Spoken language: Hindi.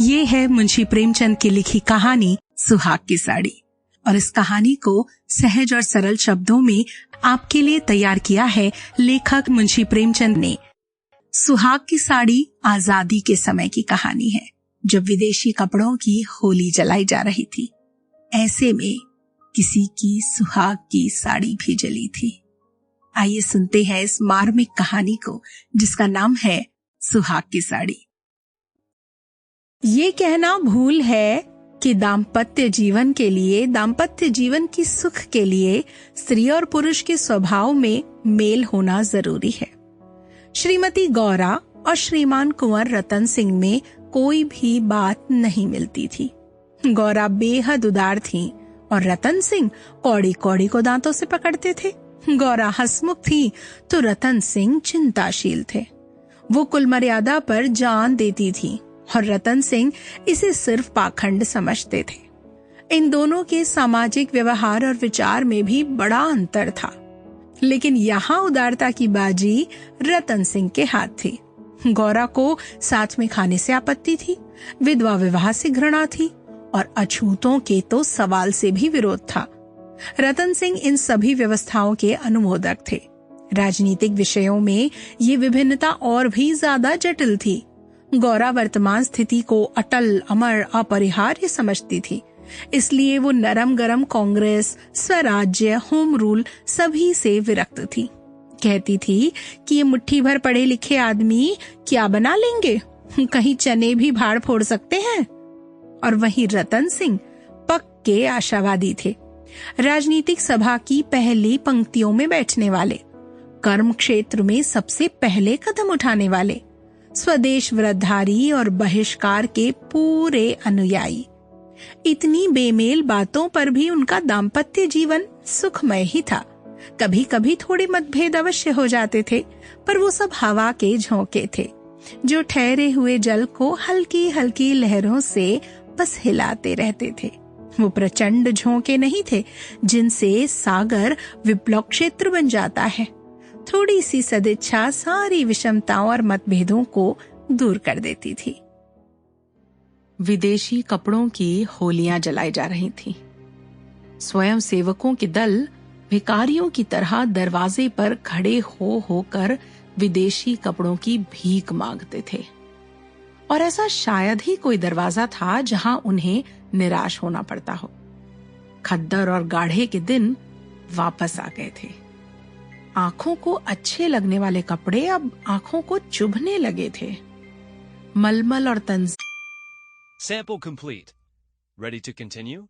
ये है मुंशी प्रेमचंद की लिखी कहानी सुहाग की साड़ी। और इस कहानी को सहज और सरल शब्दों में आपके लिए तैयार किया है लेखक मुंशी प्रेमचंद ने। सुहाग की साड़ी आजादी के समय की कहानी है, जब विदेशी कपड़ों की होली जलाई जा रही थी। ऐसे में किसी की सुहाग की साड़ी भी जली थी। आइए सुनते हैं इस मार्मिक कहानी को, जिसका नाम है सुहाग की साड़ी। ये कहना भूल है कि दाम्पत्य जीवन की सुख के लिए स्त्री और पुरुष के स्वभाव में मेल होना जरूरी है। श्रीमती गौरा और श्रीमान कुंवर रतन सिंह में कोई भी बात नहीं मिलती थी। गौरा बेहद उदार थी और रतन सिंह कौड़ी कौड़ी को दांतों से पकड़ते थे। गौरा हंसमुख थी तो रतन सिंह चिंताशील थे। वो कुल मर्यादा पर जान देती थी और रतन सिंह इसे सिर्फ पाखंड समझते थे। इन दोनों के सामाजिक व्यवहार और विचार में भी बड़ा अंतर था, लेकिन यहाँ उदारता की बाजी रतन सिंह के हाथ थी। गौरा को साथ में खाने से आपत्ति थी, विधवा विवाह से घृणा थी और अछूतों के तो सवाल से भी विरोध था। रतन सिंह इन सभी व्यवस्थाओं के अनुमोदक थे। राजनीतिक विषयों में ये विभिन्नता और भी ज्यादा जटिल थी। गौरा वर्तमान स्थिति को अटल, अमर, अपरिहार्य समझती थी, इसलिए वो नरम गरम कांग्रेस, स्वराज्य, होम रूल सभी से विरक्त थी। कहती थी कि ये मुट्ठी भर पढ़े लिखे आदमी क्या बना लेंगे, कहीं चने भी भाड़ फोड़ सकते हैं। और वहीं रतन सिंह पक्के आशावादी थे, राजनीतिक सभा की पहली पंक्तियों में बैठने वाले, कर्म क्षेत्र में सबसे पहले कदम उठाने वाले, स्वदेश व्रतधारी और बहिष्कार के पूरे अनुयायी। इतनी बेमेल बातों पर भी उनका दाम्पत्य जीवन सुखमय ही था। कभी कभी थोड़े मतभेद अवश्य हो जाते थे, पर वो सब हवा के झोंके थे, जो ठहरे हुए जल को हल्की हल्की लहरों से बस हिलाते रहते थे। वो प्रचंड झोंके नहीं थे जिनसे सागर विप्लव क्षेत्र बन जाता है। थोड़ी सी सदिच्छा सारी विषमताओं और मतभेदों को दूर कर देती थी। विदेशी कपड़ों की होलियां जलाई जा रही थीं। स्वयं सेवकों के दल भिखारियों की तरह दरवाजे पर खड़े होकर विदेशी कपड़ों की भीख मांगते थे, और ऐसा शायद ही कोई दरवाजा था जहां उन्हें निराश होना पड़ता हो। खद्दर और गाढ़े के दिन वापस आ गए थे। आंखों को अच्छे लगने वाले कपड़े अब आंखों को चुभने लगे थे। मलमल और तंज Sample complete. Ready to continue?